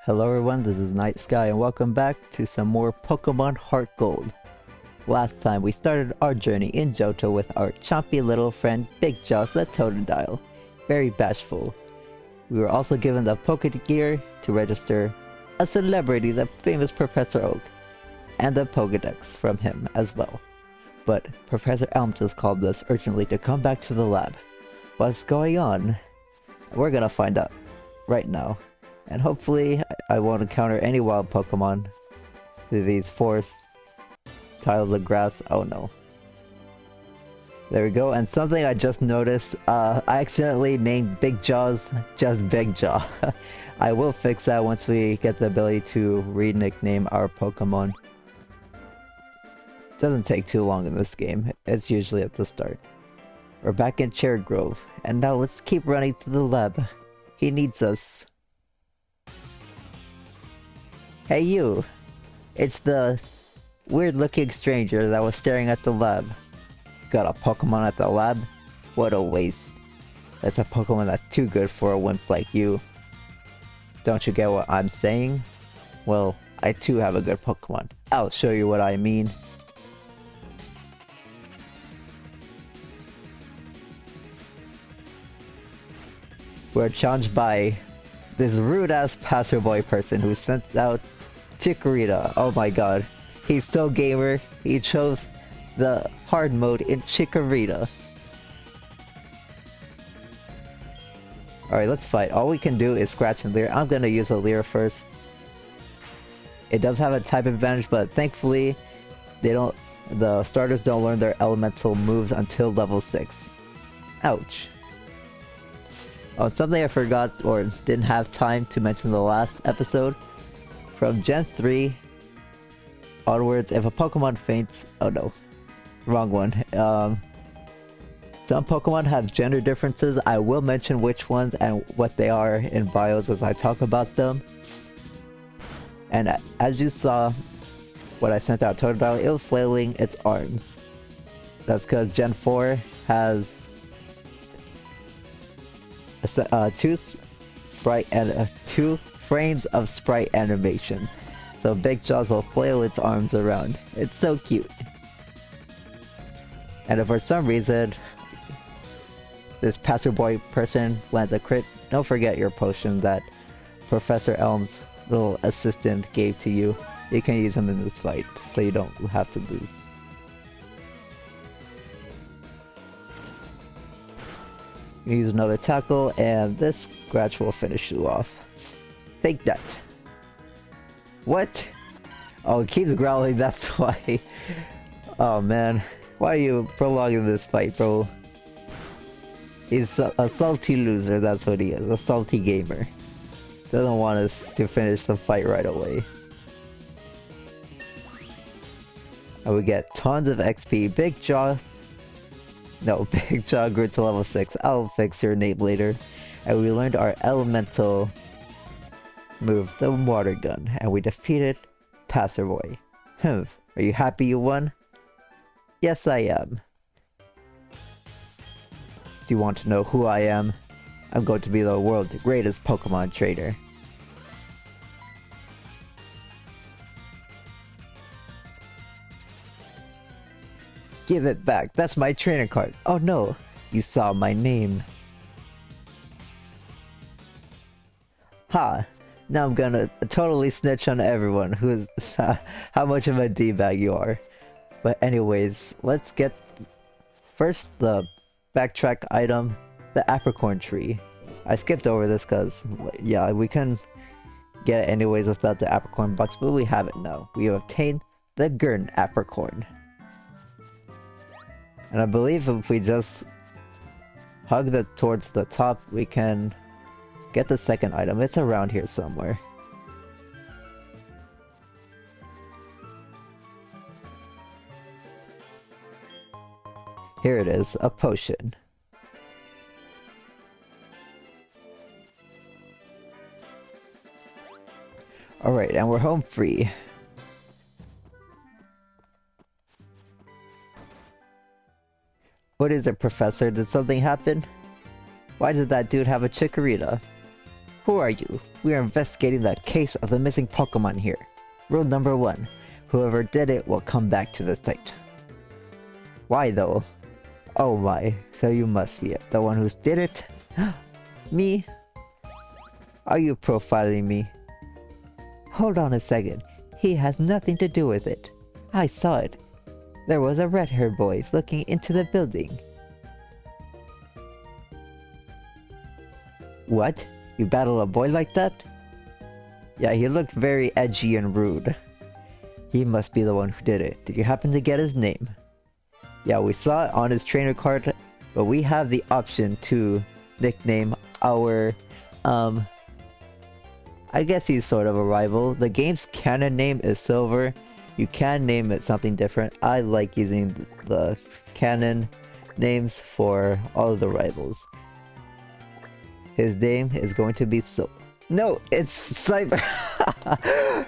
Hello everyone, this is Night Sky and welcome back to some more Pokemon HeartGold. Last time we started our journey in Johto with our chompy little friend Big Jaws the Totodile, very bashful. We were also given the Pokegear to register a celebrity, the famous Professor Oak, and the Pokedex from him as well. But Professor Elm just called us urgently to come back to the lab. What's going on? We're gonna find out right now. And hopefully I won't encounter any wild Pokemon through these forest tiles of grass. Oh no. There we go. And something I just noticed, I accidentally named Big Jaws just Big Jaw. I will fix that once we get the ability to re-nickname our Pokemon. Doesn't take too long in this game. It's usually at the start. We're back in Cherry Grove, and now let's keep running to the lab. He needs us. Hey you! It's the weird-looking stranger that was staring at the lab. Got a Pokemon at the lab? What a waste. That's a Pokemon that's too good for a wimp like you. Don't you get what I'm saying? Well, I too have a good Pokemon. I'll show you what I mean. We're challenged by this rude-ass Passerboy person who sent out Chikorita. Oh my god. He's so gamer. He chose the hard mode in Chikorita. Alright, let's fight. All we can do is scratch and leer. I'm gonna use a leer first. It does have a type advantage, but thankfully the starters don't learn their elemental moves until level 6. Ouch. Oh, something I forgot or didn't have time to mention in the last episode. From Gen 3 onwards, if a Pokemon faints... Oh no. Wrong one. Some Pokemon have gender differences. I will mention which ones and what they are in bios as I talk about them. And as you saw, what I sent out Totodile, it was flailing its arms. That's because Gen 4 has... two frames of sprite animation, so Big Jaws will flail its arms around. It's so cute. And if for some reason this Passerboy person lands a crit, don't forget your potion that Professor Elm's little assistant gave to you. You can use them in this fight, so you don't have to lose. Use another tackle, and this scratch will finish you off. Take that. What? Oh, it keeps growling, that's why. Oh man. Why are you prolonging this fight, bro? He's a salty loser, that's what he is. A salty gamer. Doesn't want us to finish the fight right away. And we get tons of XP. Big Jaw... No, Big Jaw grew to level 6. I'll fix your name later. And we learned our elemental move, the water gun. And we defeated Passerboy. Are you happy you won? Yes, I am. Do you want to know who I am? I'm going to be the world's greatest Pokemon trainer. Give it back. That's my trainer card. Oh no, you saw my name. Ha! Now I'm gonna totally snitch on everyone who's how much of a D-bag you are. But anyways, let's get first the backtrack item, the apricorn tree. I skipped over this because, yeah, we can get it anyways without the apricorn box, but we have it now. We have obtained the Gurn apricorn. And I believe if we just hug that towards the top, we can get the second item. It's around here somewhere. Here it is, a potion. Alright, and we're home free. What is it, Professor? Did something happen? Why did that dude have a Chikorita? Who are you? We are investigating the case of the missing Pokemon here. Rule number 1. Whoever did it will come back to the site. Why though? Oh my, so you must be it. The one who did it? Me? Are you profiling me? Hold on a second. He has nothing to do with it. I saw it. There was a red-haired boy looking into the building. What? You battle a boy like that? Yeah, he looked very edgy and rude. He must be the one who did it. Did you happen to get his name? Yeah, we saw it on his trainer card, but we have the option to nickname our, I guess he's sort of a rival. The game's canon name is Silver. You can name it something different. I like using the canon names for all of the rivals. His name is going to be No, it's Cyber.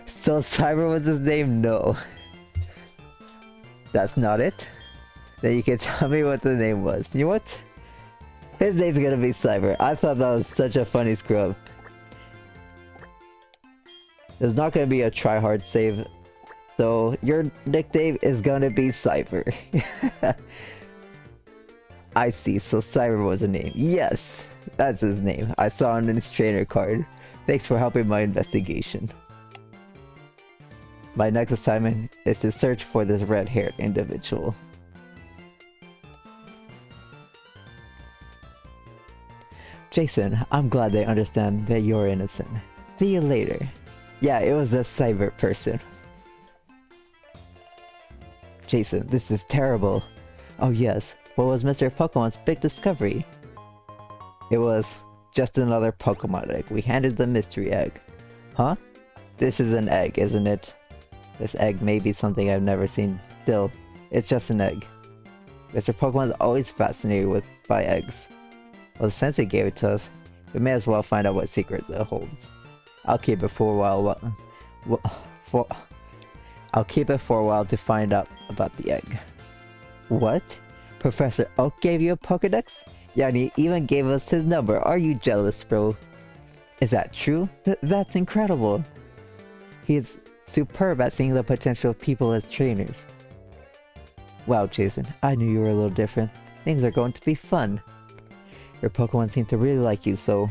So Cyber was his name? No. That's not it? Then you can tell me what the name was. You know what? His name's gonna be Cyber. I thought that was such a funny screw up. There's not gonna be a try-hard save. So your nickname is gonna be Cyber. I see, so Cyber was a name. Yes, that's his name. I saw it in his trainer card. Thanks for helping my investigation. My next assignment is to search for this red-haired individual. Jason, I'm glad they understand that you're innocent. See you later. Yeah, it was the Cyber person. Jason, this is terrible. Oh yes, what was Mr. Pokemon's big discovery? It was just another Pokemon egg. We handed the mystery egg. Huh? This is an egg, isn't it? This egg may be something I've never seen. Still, it's just an egg. Mr. Pokemon's always fascinated by eggs. Well, since he gave it to us, we may as well find out what secrets it holds. I'll keep it for a while. I'll keep it for a while to find out about the egg. What? Professor Oak gave you a Pokedex? Yeah, and he even gave us his number. Are you jealous, bro? Is that true? That's incredible. He's superb at seeing the potential of people as trainers. Wow, Jason, I knew you were a little different. Things are going to be fun. Your Pokemon seem to really like you, so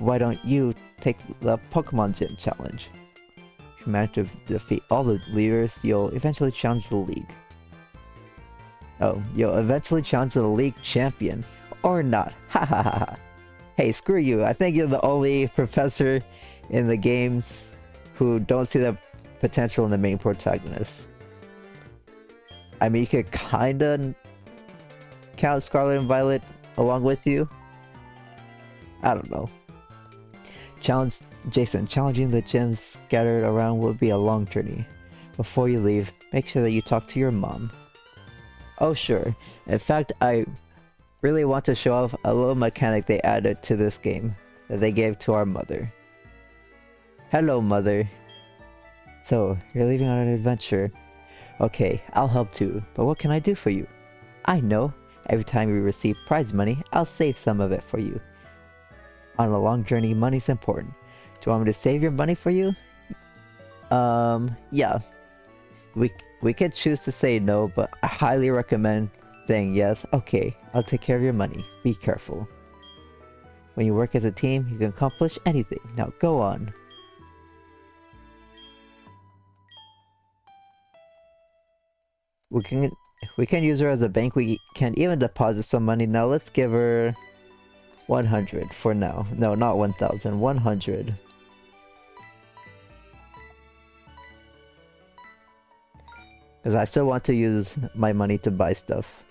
why don't you take the Pokemon Gym challenge? If you manage to defeat all the leaders, you'll eventually challenge the league. Oh, you'll eventually challenge the league champion. Or not. Ha ha ha ha. Hey, screw you. I think you're the only professor in the games who don't see the potential in the main protagonist. I mean, you could kinda count Scarlet and Violet along with you. I don't know. Jason, challenging the gyms scattered around will be a long journey. Before you leave, make sure that you talk to your mom. Oh sure. In fact, I really want to show off a little mechanic they added to this game that they gave to our mother. Hello, mother. So, you're leaving on an adventure. Okay, I'll help too, but what can I do for you? I know. Every time you receive prize money, I'll save some of it for you. On a long journey, money's important. Do you want me to save your money for you? Yeah. We could choose to say no, but I highly recommend saying yes. Okay, I'll take care of your money. Be careful. When you work as a team, you can accomplish anything. Now go on. We can use her as a bank. We can even deposit some money. Now let's give her 100 for now. No, not 1,000. 100. Because I still want to use my money to buy stuff.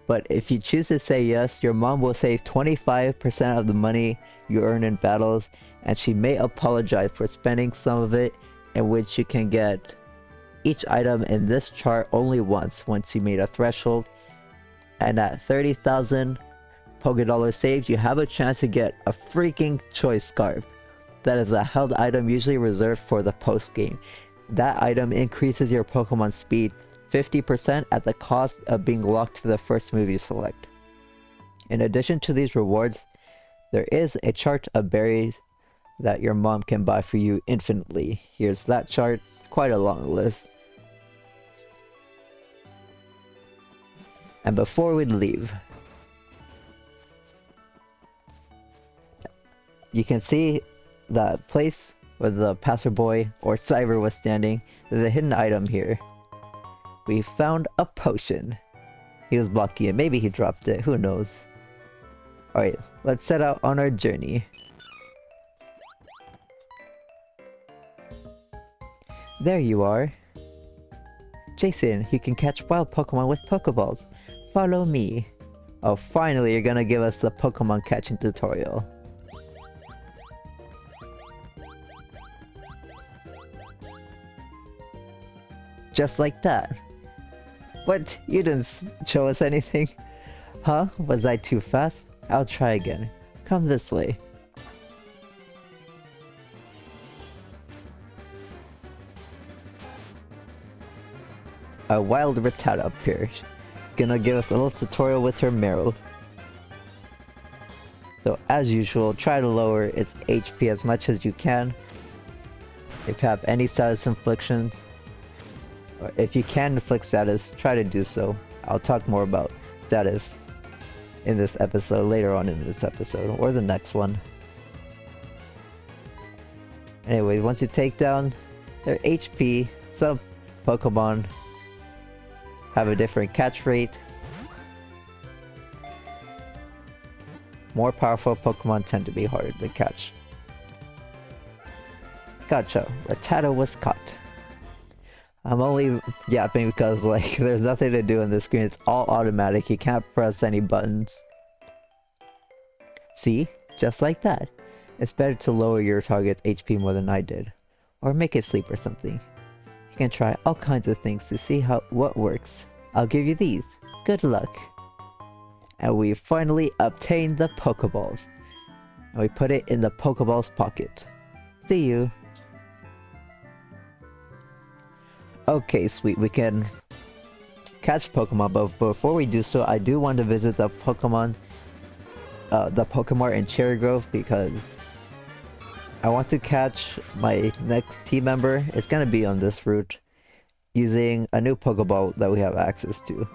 But if you choose to say yes, your mom will save 25% of the money you earn in battles, and she may apologize for spending some of it, in which you can get each item in this chart only once you made a threshold. And at 30,000 Pokédollars saved, you have a chance to get a freaking choice scarf. That is a held item usually reserved for the post game. That item increases your Pokemon speed 50% at the cost of being locked to the first move you select. In addition to these rewards, there is a chart of berries that your mom can buy for you infinitely. Here's that chart. It's quite a long list. And before we leave, you can see that place where the Passerboy or Cyber was standing. There's a hidden item here. We found a potion. He was blocking it. Maybe he dropped it. Who knows? Alright, let's set out on our journey. There you are. Jason, you can catch wild Pokemon with Pokeballs. Follow me. Oh, finally you're gonna give us the Pokemon catching tutorial. Just like that. What? You didn't show us anything? Huh? Was I too fast? I'll try again. Come this way. A wild Rattata appeared. Gonna give us a little tutorial with her Meryl. So as usual, try to lower its HP as much as you can. If you have any status inflictions, or if you can inflict status, try to do so. I'll talk more about status in this episode, later on in this episode, or the next one. Anyway, once you take down their HP, some Pokemon have a different catch rate. More powerful Pokemon tend to be harder to catch. Gotcha, Rattata was caught. I'm only yapping because like there's nothing to do on this screen. It's all automatic. You can't press any buttons. See? Just like that. It's better to lower your target's HP more than I did. Or make it sleep or something. You can try all kinds of things to see what works. I'll give you these. Good luck. And we finally obtained the Pokeballs. And we put it in the Pokeball's pocket. See you. Okay, sweet. We can catch Pokemon, but before we do so, I do want to visit the Pokemon in Cherry Grove because I want to catch my next team member. It's gonna be on this route, using a new Pokeball that we have access to.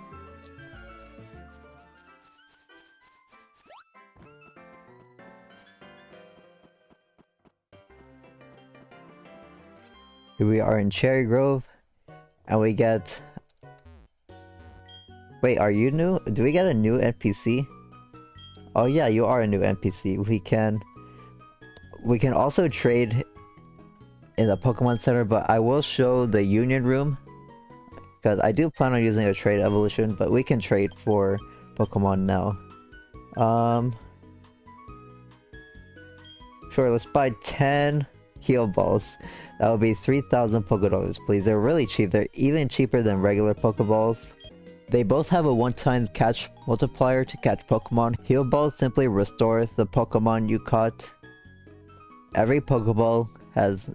Here we are in Cherry Grove, and we get... Wait, are you new? Do we get a new NPC? Oh yeah, you are a new NPC. We can also trade in the Pokemon Center, but I will show the Union Room because I do plan on using a trade evolution, but we can trade for Pokemon now. Sure, let's buy 10 heal balls. That would be 3,000 Pokedollars, please. They're really cheap. They're even cheaper than regular Pokeballs. They both have a one-time catch multiplier to catch Pokemon. Heal balls simply restore the Pokemon you caught. Every Pokeball has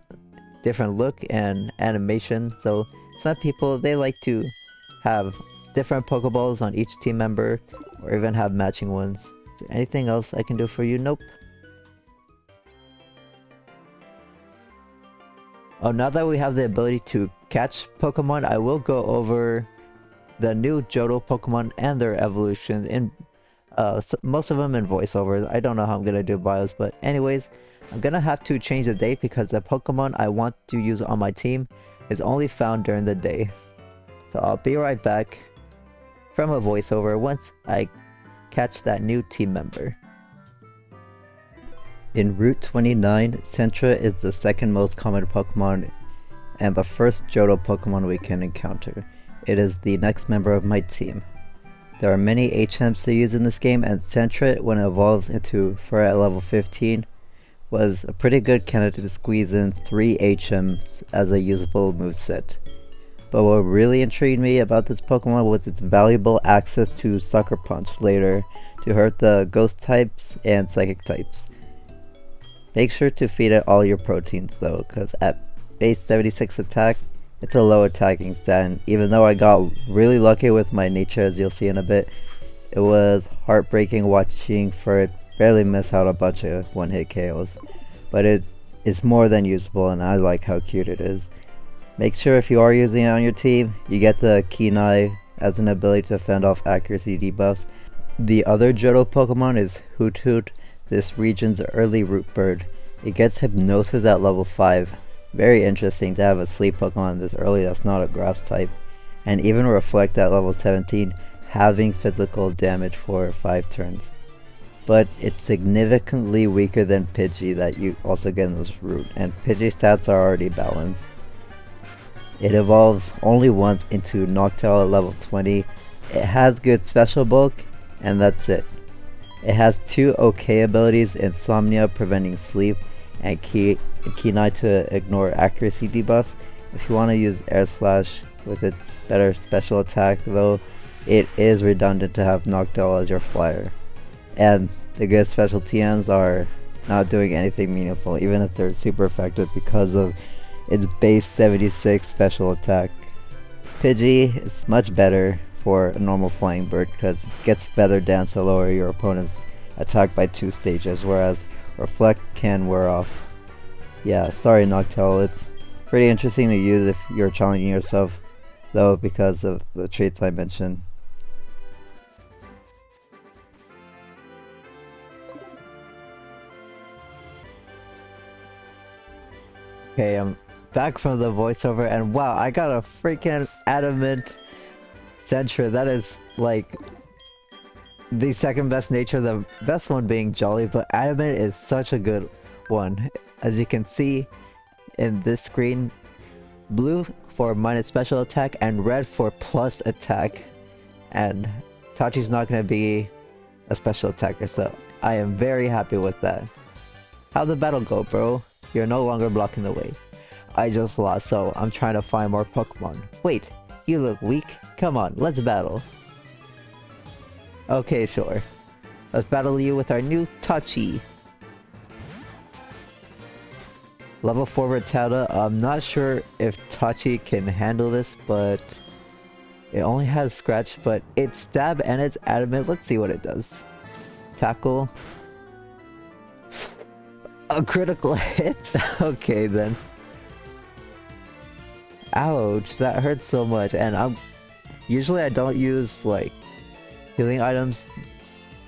different look and animation, so some people, they like to have different Pokeballs on each team member, or even have matching ones. Is there anything else I can do for you? Nope. Oh, now that we have the ability to catch Pokemon, I will go over the new Johto Pokemon and their evolution in most of them in voiceovers. I don't know how I'm gonna do bios, but anyways, I'm gonna have to change the date because the Pokemon I want to use on my team is only found during the day. So I'll be right back from a voiceover once I catch that new team member. In Route 29, Centra is the second most common Pokemon and the first Johto Pokemon we can encounter. It is the next member of my team. There are many HMs to use in this game, and Centra, when it evolves into Fur at level 15, was a pretty good candidate to squeeze in 3 HMs as a usable moveset. But what really intrigued me about this Pokemon was its valuable access to Sucker Punch later to hurt the Ghost types and Psychic types. Make sure to feed it all your proteins though, because at base 76 attack, it's a low attacking stat, and even though I got really lucky with my nature, as you'll see in a bit, it was heartbreaking watching for it barely miss out a bunch of one-hit KOs. But it It's more than usable and I like how cute it is. Make sure if you are using it on your team, you get the Kenai as an ability to fend off accuracy debuffs. The other Johto Pokemon is Hoot Hoot, this region's early root bird. It gets Hypnosis at level 5. Very interesting to have a sleep Pokemon this early that's not a grass type. And even Reflect at level 17, having physical damage for 5 turns. But it's significantly weaker than Pidgey that you also get in this route, and Pidgey's stats are already balanced. It evolves only once into Noctowl at level 20. It has good special bulk, and that's it. It has 2 okay abilities, Insomnia preventing sleep, and Kenai to ignore accuracy debuffs. If you want to use Air Slash with its better special attack though, it is redundant to have Noctowl as your flyer. And the good special TMs are not doing anything meaningful, even if they're super effective because of its base 76 special attack. Pidgey is much better for a normal flying bird because it gets Feather Dance to lower your opponent's attack by 2 stages, whereas Reflect can wear off. Yeah, sorry Noctowl, it's pretty interesting to use if you're challenging yourself though because of the traits I mentioned. Okay, I'm back from the voiceover and wow, I got a freaking Adamant Sentra. That is like the second best nature, the best one being Jolly, but Adamant is such a good one. As you can see in this screen, blue for minus special attack and red for plus attack, and Tachi's not going to be a special attacker, so I am very happy with that. How'd the battle go, bro? You're no longer blocking the way. I just lost, so I'm trying to find more Pokemon. Wait, you look weak? Come on, let's battle. Okay, sure. Let's battle you with our new Tachi. Level 4 Rattata. I'm not sure if Tachi can handle this, but it only has Scratch, but it's Stab and it's Adamant. Let's see what it does. Tackle. A critical hit? Okay then. Ouch, that hurts so much, and usually I don't use like healing items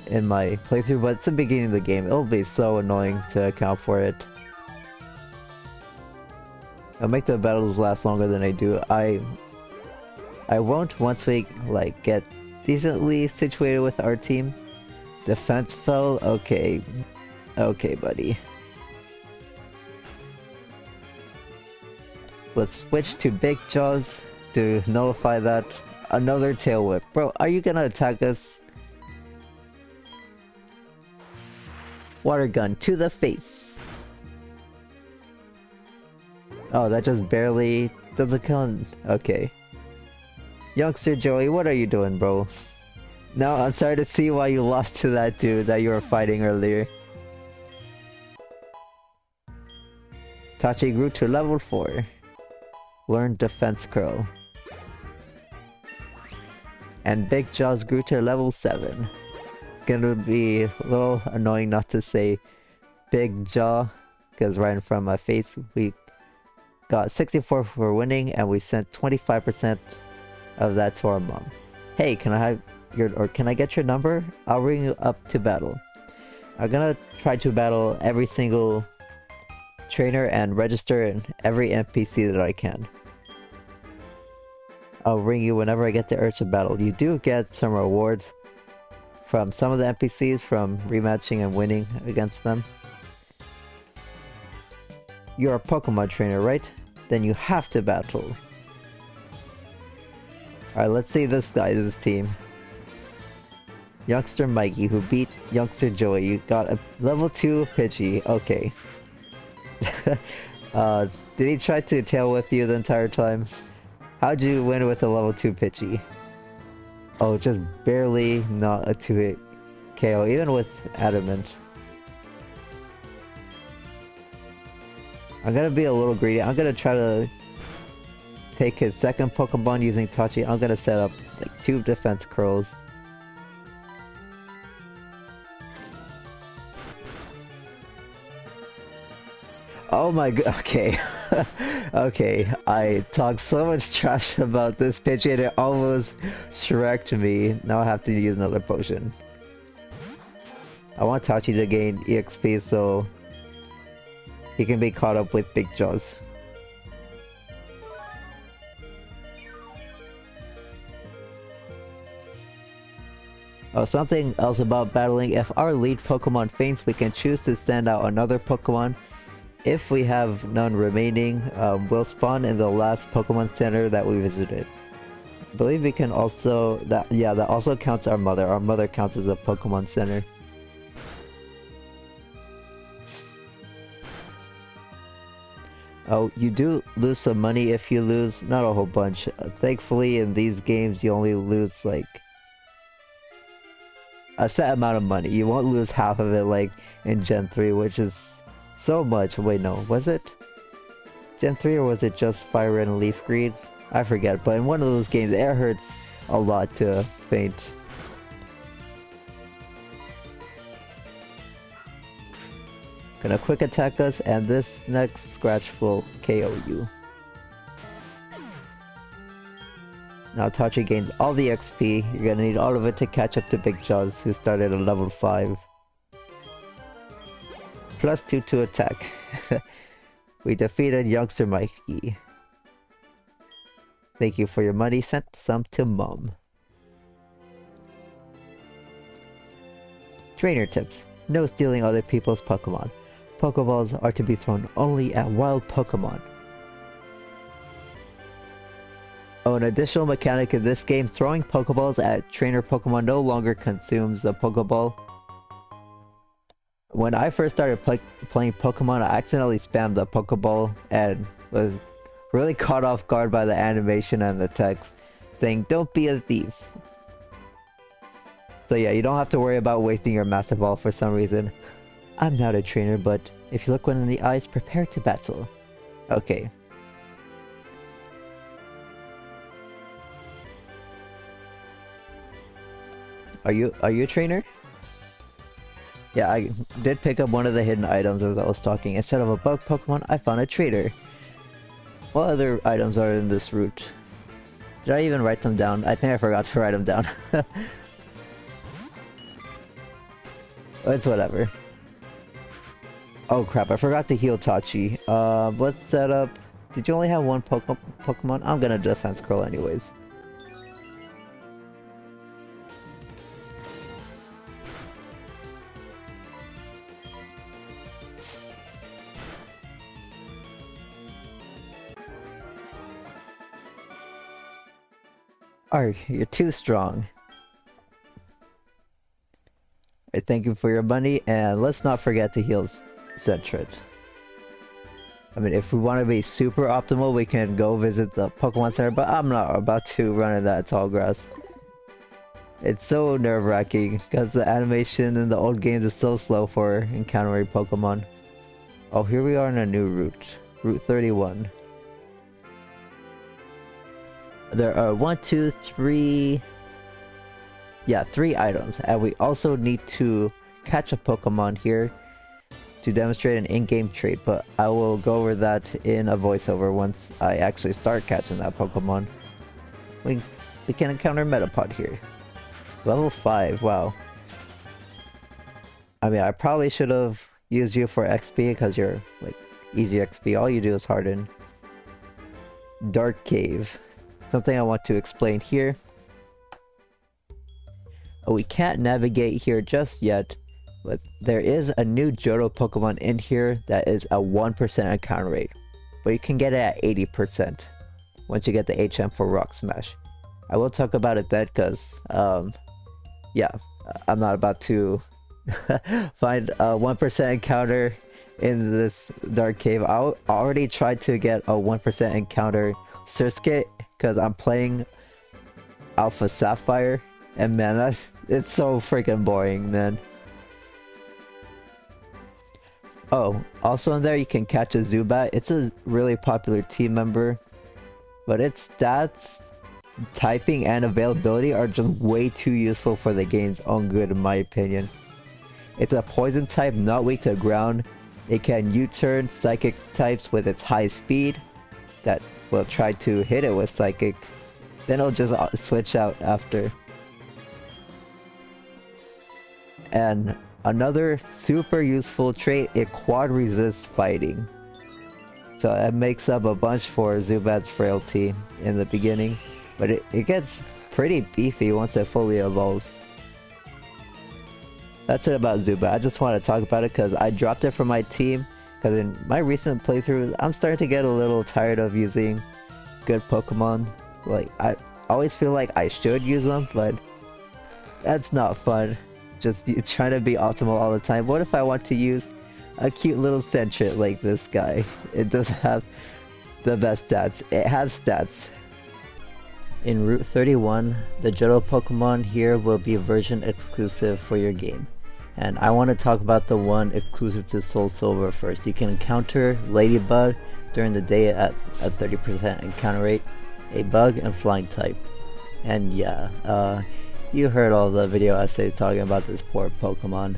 in my playthrough, but it's the beginning of the game. It'll be so annoying to account for it. I'll make the battles last longer than I do. I won't once we like get decently situated with our team. Defense fell? Okay. Okay, buddy. Let's switch to Big Jaws to nullify that. Another Tail Whip. Bro, are you gonna attack us? Water Gun to the face. Oh, that just barely doesn't kill. Okay. Youngster Joey, what are you doing, bro? No, I'm sorry to see why you lost to that dude that you were fighting earlier. Tachi grew to level 4. Learn Defense Curl. And Big Jaws grew to level 7. It's gonna be a little annoying not to say Big Jaw, because right in front of my face we got 64 for winning and we sent 25% of that to our mom. Hey, can I have can I get your number? I'll ring you up to battle. I'm gonna try to battle every single trainer and register in every NPC that I can. I'll ring you whenever I get the urge to battle. You do get some rewards from some of the NPCs from rematching and winning against them. You're a Pokemon trainer, right? Then you have to battle. Alright, let's see this guy's team. Youngster Mikey, who beat Youngster Joey. You got a level 2 Pidgey. Okay. Did he try to tail whip you the entire time? How'd you win with a level 2 Pidgey? Oh, just barely not a 2-hit KO, even with Adamant. I'm gonna be a little greedy. I'm gonna try to take his second Pokemon using Tachi. I'm gonna set up like 2 defense curls. Oh my god, okay. Okay, I talked so much trash about this pitch and it almost shreked me. Now I have to use another potion. I want Tachi to gain EXP so he can be caught up with Big Jaws. Oh, something else about battling. If our lead Pokemon faints, we can choose to send out another Pokemon. If we have none remaining, we'll spawn in the last Pokemon Center that we visited. I believe we can also... that also counts our mother. Our mother counts as a Pokemon Center. Oh, you do lose some money if you lose. Not a whole bunch. Thankfully, in these games, you only lose, like, a set amount of money. You won't lose half of it like in Gen 3, which is so much. Wait, no, was it Gen 3 or was it just Fire and Leaf Green? I forget, but in one of those games it hurts a lot to faint. Gonna quick attack us and this next scratch will KO you. Now Tachi gains all the XP, you're gonna need all of it to catch up to Big Jaws, who started at level 5. Plus 2 to attack. We defeated Youngster Mikey. Thank you for your money, sent some to Mom. Trainer tips. No stealing other people's Pokemon. Pokeballs are to be thrown only at wild Pokemon. Oh, an additional mechanic in this game, throwing Pokeballs at trainer Pokemon no longer consumes the Pokeball. When I first started playing Pokemon, I accidentally spammed the Pokeball and was really caught off guard by the animation and the text saying, "Don't be a thief." So yeah, you don't have to worry about wasting your Master Ball for some reason. I'm not a trainer, but if you look one in the eyes, prepare to battle. Okay. Are you a trainer? Yeah, I did pick up one of the hidden items as I was talking. Instead of a bug Pokemon, I found a trainer. What other items are in this route? Did I even write them down? I think I forgot to write them down. It's whatever. Oh crap, I forgot to heal Tachi. Let's set up... Did you only have one Pokemon? I'm gonna defense curl anyways. Alright, you're too strong. I thank you for your money, and let's not forget to heal Zentrit. I mean, if we want to be super optimal, we can go visit the Pokemon Center, but I'm not about to run in that tall grass. It's so nerve-wracking, because the animation in the old games is so slow for encountering Pokemon. Oh, here we are on a new route. Route 31. There are 3 items, and we also need to catch a Pokemon here to demonstrate an in-game trait, but I will go over that in a voiceover once I actually start catching that Pokemon. We can encounter Metapod here. Level 5, wow. I mean, I probably should have used you for XP because you're like easy XP. All you do is harden. Dark Cave. Something I want to explain here. Oh, we can't navigate here just yet, but there is a new Johto Pokemon in here that is a 1% encounter rate, but you can get it at 80% once you get the HM for Rock Smash. I will talk about it then because, yeah, I'm not about to find a 1% encounter in this Dark Cave. I already tried to get a 1% encounter Surskit because I'm playing Alpha Sapphire, and man, it's so freaking boring, man. Oh, also in there you can catch a Zubat. It's a really popular team member, but its stats, typing, and availability are just way too useful for the game's own good in my opinion. It's a poison type, not weak to ground, It can U-turn psychic types with its high speed that will try to hit it with psychic, then it'll just switch out after. And another super useful trait, it quad resists fighting. So it makes up a bunch for Zubat's frailty in the beginning, but it gets pretty beefy once it fully evolves. That's it about Zubat. I just want to talk about it because I dropped it from my team, because in my recent playthroughs, I'm starting to get a little tired of using good Pokemon. Like, I always feel like I should use them, but that's not fun. Just trying to be optimal all the time. What if I want to use a cute little Sentret like this guy? It doesn't have the best stats. It has stats. In Route 31, the Johto Pokemon here will be version exclusive for your game. And I want to talk about the one exclusive to SoulSilver first. You can encounter Ladybug during the day at a 30% encounter rate, a bug and flying type. And yeah, you heard all the video essays talking about this poor Pokemon.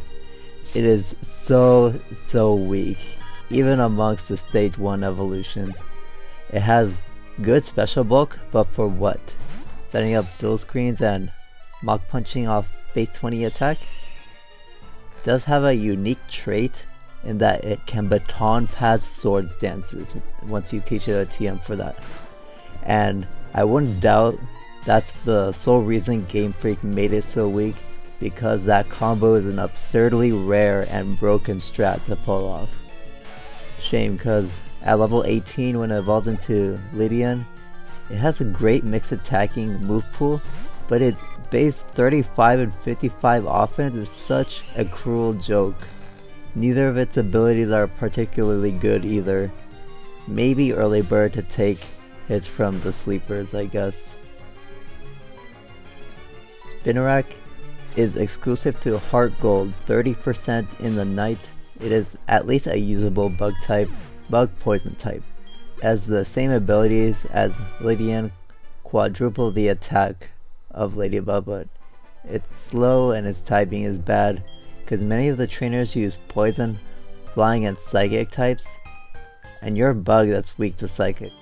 It is so weak, even amongst the stage 1 evolutions. It has good special bulk, but for what? Setting up dual screens and Mach Punching off base 20 attack? It does have a unique trait in that it can baton pass swords dances once you teach it a TM for that. And I wouldn't doubt that's the sole reason Game Freak made it so weak, because that combo is an absurdly rare and broken strat to pull off. Shame, cause at level 18 when it evolves into Lydian, it has a great mixed attacking move pool, but its base 35 and 55 offense is such a cruel joke. Neither of its abilities are particularly good either. Maybe Early Bird to take hits from the sleepers, I guess. Spinarak is exclusive to HeartGold, 30% in the night. It is at least a usable bug type, bug poison type. Has the same abilities as Lydian, quadruple the attack of Ladybug, but it's slow and its typing is bad because many of the trainers use poison, flying and psychic types, and you're a bug that's weak to psychic.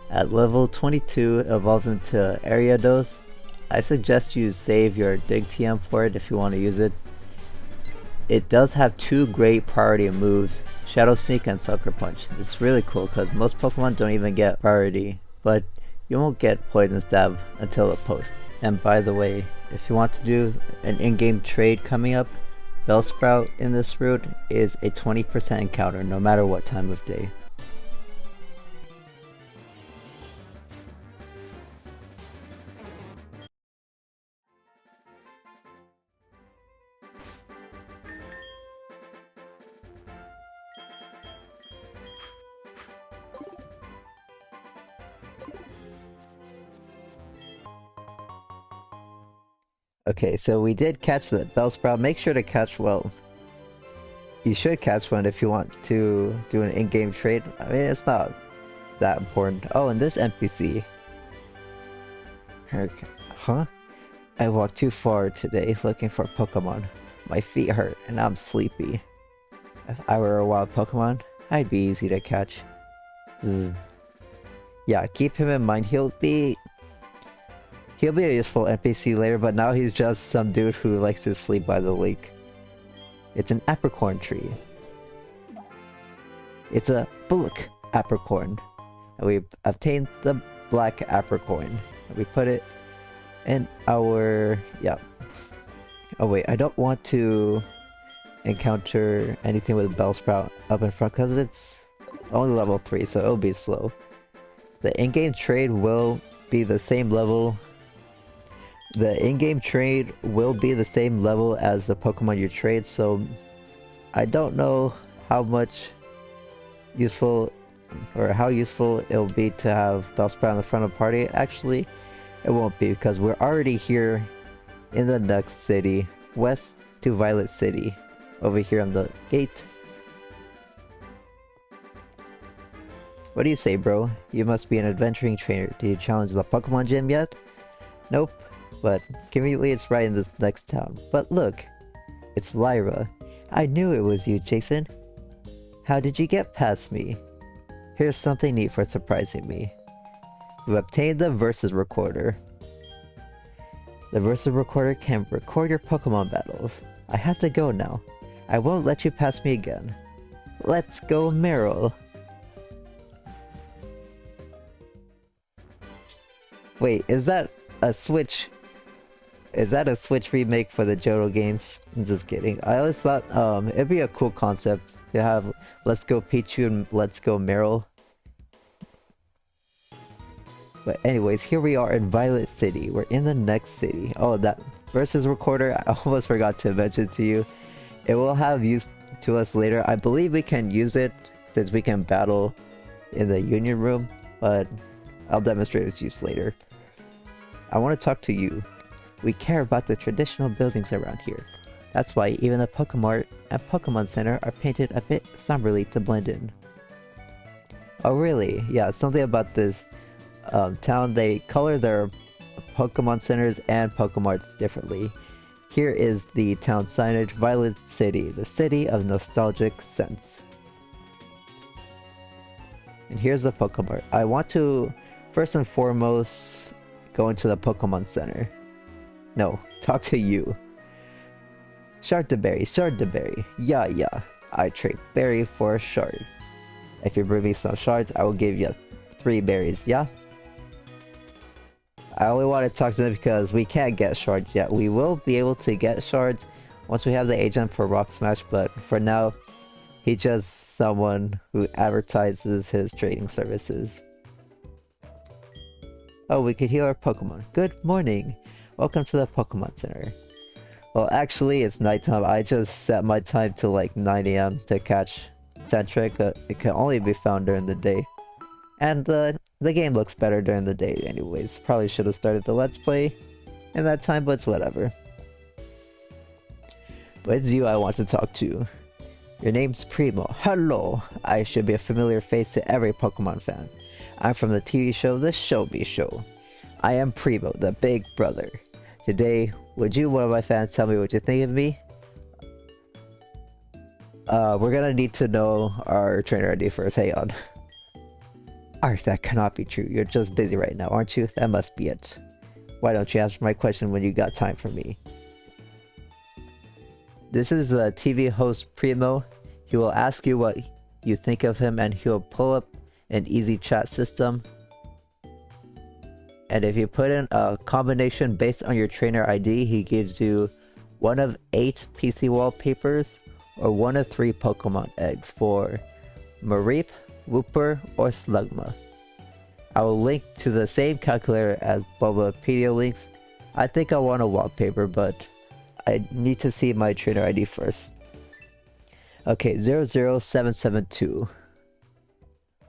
At level 22 it evolves into Ariados. I suggest you save your Dig TM for it if you want to use it. It does have two great priority moves, Shadow Sneak and Sucker Punch. It's really cool because most Pokemon don't even get priority, but you won't get Poison Stab until a post. And by the way, if you want to do an in-game trade coming up, Bellsprout in this route is a 20% encounter no matter what time of day. Okay, so we did catch the Bellsprout. Make sure to catch well. You should catch one if you want to do an in-game trade. I mean, it's not that important. Oh, and this NPC. Okay. Huh? I walked too far today looking for Pokemon. My feet hurt and I'm sleepy. If I were a wild Pokemon, I'd be easy to catch. Zzz. Yeah, keep him in mind. He'll be a useful NPC later, but now he's just some dude who likes to sleep by the lake. It's an apricorn tree. It's a bullock apricorn. And we've obtained the black apricorn. And we put it in our... yeah. Oh wait, I don't want to encounter anything with Bellsprout up in front because it's only level 3, so it'll be slow. The in-game trade will be the same level. The in-game trade will be the same level as the Pokemon you trade, so I don't know how much useful or how useful it'll be to have Bellsprout in the front of the party. Actually, it won't be because we're already here in the next city, west to Violet City, over here on the gate. What do you say, bro? You must be an adventuring trainer. Did you challenge the Pokemon gym yet? Nope. But conveniently it's right in this next town. But look, it's Lyra. I knew it was you, Jason. How did you get past me? Here's something neat for surprising me. You obtained the Versus Recorder. The Versus Recorder can record your Pokemon battles. I have to go now. I won't let you pass me again. Let's go, Meryl! Wait, is that a Switch? Is that a Switch remake for the Johto games? I'm just kidding. I always thought it'd be a cool concept to have Let's Go Pichu and Let's Go Meryl. But anyways, here we are in Violet City. We're in the next city. Oh, that Versus Recorder, I almost forgot to mention to you. It will have use to us later. I believe we can use it since we can battle in the Union Room, but I'll demonstrate its use later. I want to talk to you. We care about the traditional buildings around here. That's why even the Pokemon and Pokemon Center are painted a bit somberly to blend in. Oh really? Yeah, something about this town. They color their Pokemon Centers and Pokemarts differently. Here is the town signage: Violet City, the city of nostalgic scents. And here's the Pokemart. I want to first and foremost go into the Pokemon Center. No, talk to you. Shard-to-berry. Yeah. I trade berry for a shard. If you bring me some shards, I will give you 3 berries, yeah? I only want to talk to them because we can't get shards yet. We will be able to get shards once we have the agent for Rock Smash, but for now, he's just someone who advertises his trading services. Oh, we could heal our Pokemon. Good morning. Welcome to the Pokemon Center. Well, actually, it's nighttime. I just set my time to like 9 AM to catch Centric, but it can only be found during the day. And the game looks better during the day anyways. Probably should have started the Let's Play in that time, but it's whatever. But it's you I want to talk to. Your name's Primo. Hello! I should be a familiar face to every Pokemon fan. I'm from the TV show The Show Me Show. I am Primo, the big brother. Today, would you, one of my fans, tell me what you think of me? We're gonna need to know our trainer ID first. Hang on. Ark, that cannot be true. You're just busy right now, aren't you? That must be it. Why don't you answer my question when you got time for me? This is the TV host Primo. He will ask you what you think of him, and he'll pull up an easy chat system. And if you put in a combination based on your trainer ID, he gives you 1 of 8 PC wallpapers or 1 of 3 Pokemon eggs for Mareep, Wooper, or Slugma. I will link to the same calculator as Bulbapedia links. I think I want a wallpaper, but I need to see my trainer ID first. Okay, 00772.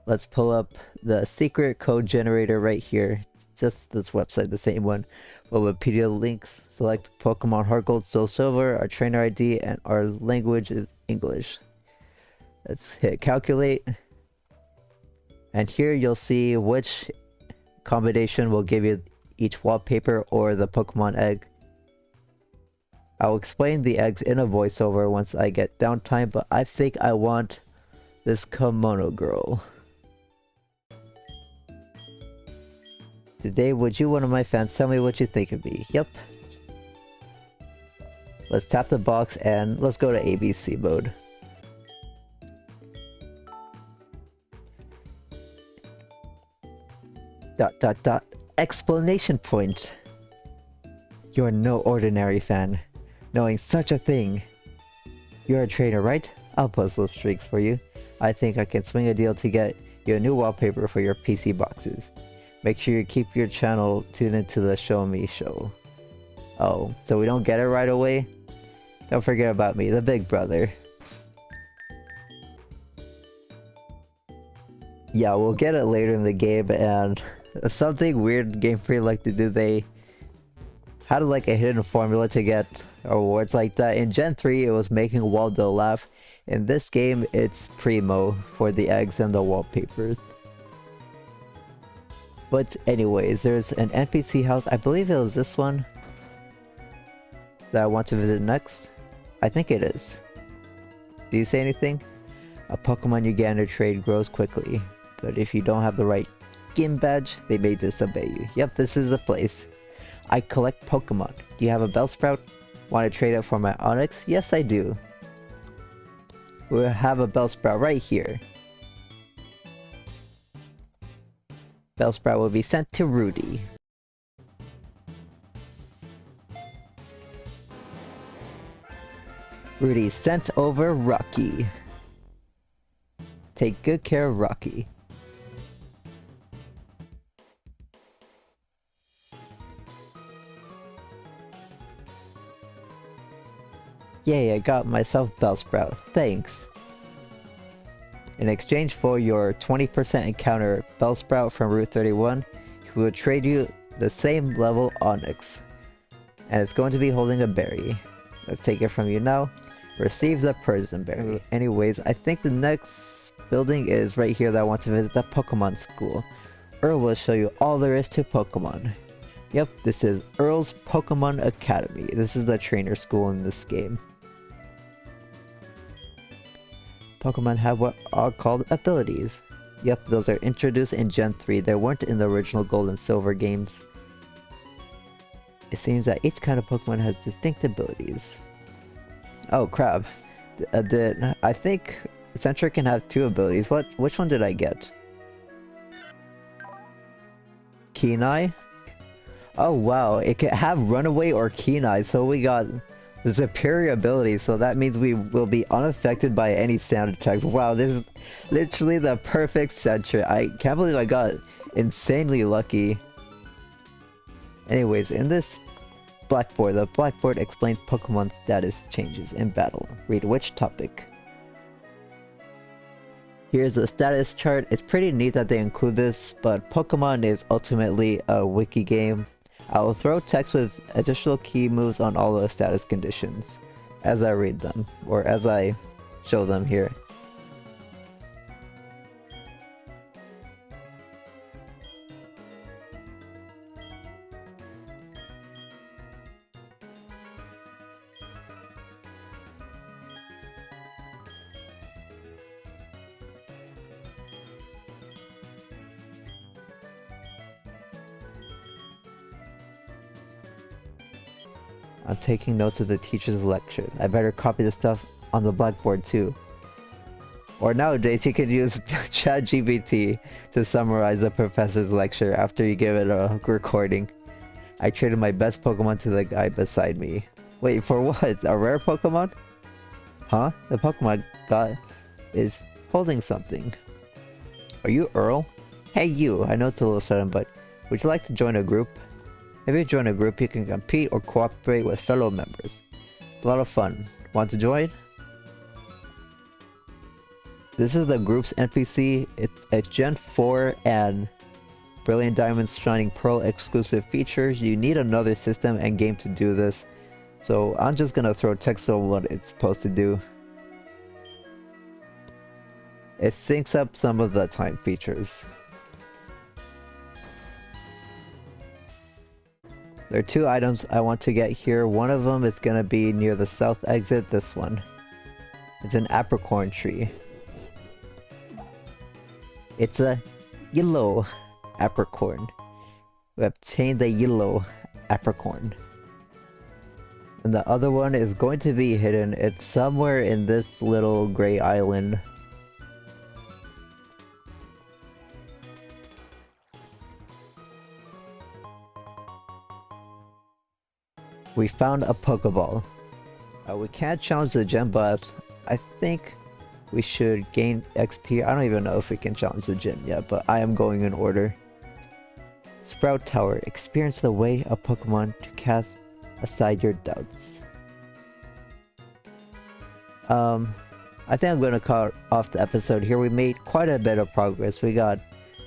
Let's pull up the secret code generator right here. It's just this website, the same one. Bulbapedia links. Select Pokemon HeartGold, SoulSilver. Our trainer ID and our language is English. Let's hit calculate. And here you'll see which combination will give you each wallpaper or the Pokemon egg. I'll explain the eggs in a voiceover once I get downtime, but I think I want this Kimono girl. Today, would you, one of my fans, tell me what you think of me? Yep. Let's tap the box and let's go to ABC mode. Explanation point. You're no ordinary fan. Knowing such a thing. You're a trainer, right? I'll post those streaks for you. I think I can swing a deal to get you a new wallpaper for your PC boxes. Make sure you keep your channel tuned into the Show Me Show. Oh, so we don't get it right away? Don't forget about me, the big brother. Yeah, we'll get it later in the game, and something weird Game Freak like to do, they had like a hidden formula to get awards like that. In Gen 3, it was making Waldo laugh. In this game, it's Primo for the eggs and the wallpapers. But anyways, there's an NPC house, I believe it was this one, that I want to visit next. I think it is. Do you say anything? A Pokemon you get in a trade grows quickly, but if you don't have the right gym badge, they may disobey you. Yep, this is the place. I collect Pokemon. Do you have a Bellsprout? Want to trade it for my Onix? Yes, I do. We'll have a Bellsprout right here. Bellsprout will be sent to Rudy. Rudy sent over Rocky. Take good care of Rocky. Yay, I got myself Bellsprout. Thanks. In exchange for your 20% encounter Bellsprout from Route 31, he will trade you the same level Onix. And it's going to be holding a berry. Let's take it from you now. Receive the Prison Berry. Anyways, I think the next building is right here that I want to visit, the Pokemon School. Earl will show you all there is to Pokemon. Yep, this is Earl's Pokemon Academy. This is the trainer school in this game. Pokemon have what are called abilities. Yep, those are introduced in Gen 3. They weren't in the original Gold and Silver games. It seems that each kind of Pokemon has distinct abilities. Oh crap. I think Centric can have 2 abilities. Which one did I get? Keen-Eye? Oh wow, it can have Runaway or Keen-Eye, so we got the superior ability, so that means we will be unaffected by any sound attacks. Wow, this is literally the perfect Centric. I can't believe I got insanely lucky. Anyways, in this blackboard, the blackboard explains Pokemon status changes in battle. Read which topic. Here's the status chart. It's pretty neat that they include this, but Pokemon is ultimately a wiki game. I will throw text with additional key moves on all the status conditions as I read them, or as I show them here. I'm taking notes of the teacher's lectures. I better copy the stuff on the blackboard too. Or nowadays you could use ChatGPT to summarize the professor's lecture after you give it a recording. I traded my best Pokemon to the guy beside me. Wait, for what? A rare Pokemon? Huh? The Pokemon got is holding something. Are you Earl? Hey you, I know it's a little sudden, but would you like to join a group? If you join a group, you can compete or cooperate with fellow members. A lot of fun. Want to join? This is the group's NPC. It's a Gen 4 and Brilliant Diamond's Shining Pearl exclusive features. You need another system and game to do this. So I'm just gonna throw text on what it's supposed to do. It syncs up some of the time features. There are 2 items I want to get here. One of them is gonna be near the south exit, this one. It's an apricorn tree. It's a yellow apricorn. We obtained the yellow apricorn. And the other one is going to be hidden. It's somewhere in this little gray island. We found a Pokeball. We can't challenge the gym, but I think we should gain XP. I don't even know if we can challenge the gym yet, but I am going in order. Sprout Tower. Experience the way of Pokemon to cast aside your doubts. I think I'm going to cut off the episode here. We made quite a bit of progress. We got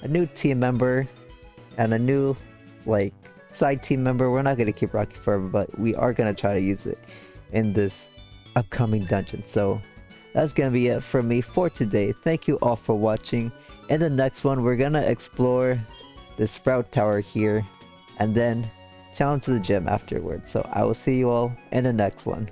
a new team member and a new, side team member. We're not going to keep Rocky forever, but we are going to try to use it in this upcoming dungeon. So that's going to be it from me for today. Thank you all for watching. In the next one, we're going to explore the Sprout Tower here and then challenge the gym afterwards. So I will see you all in the next one.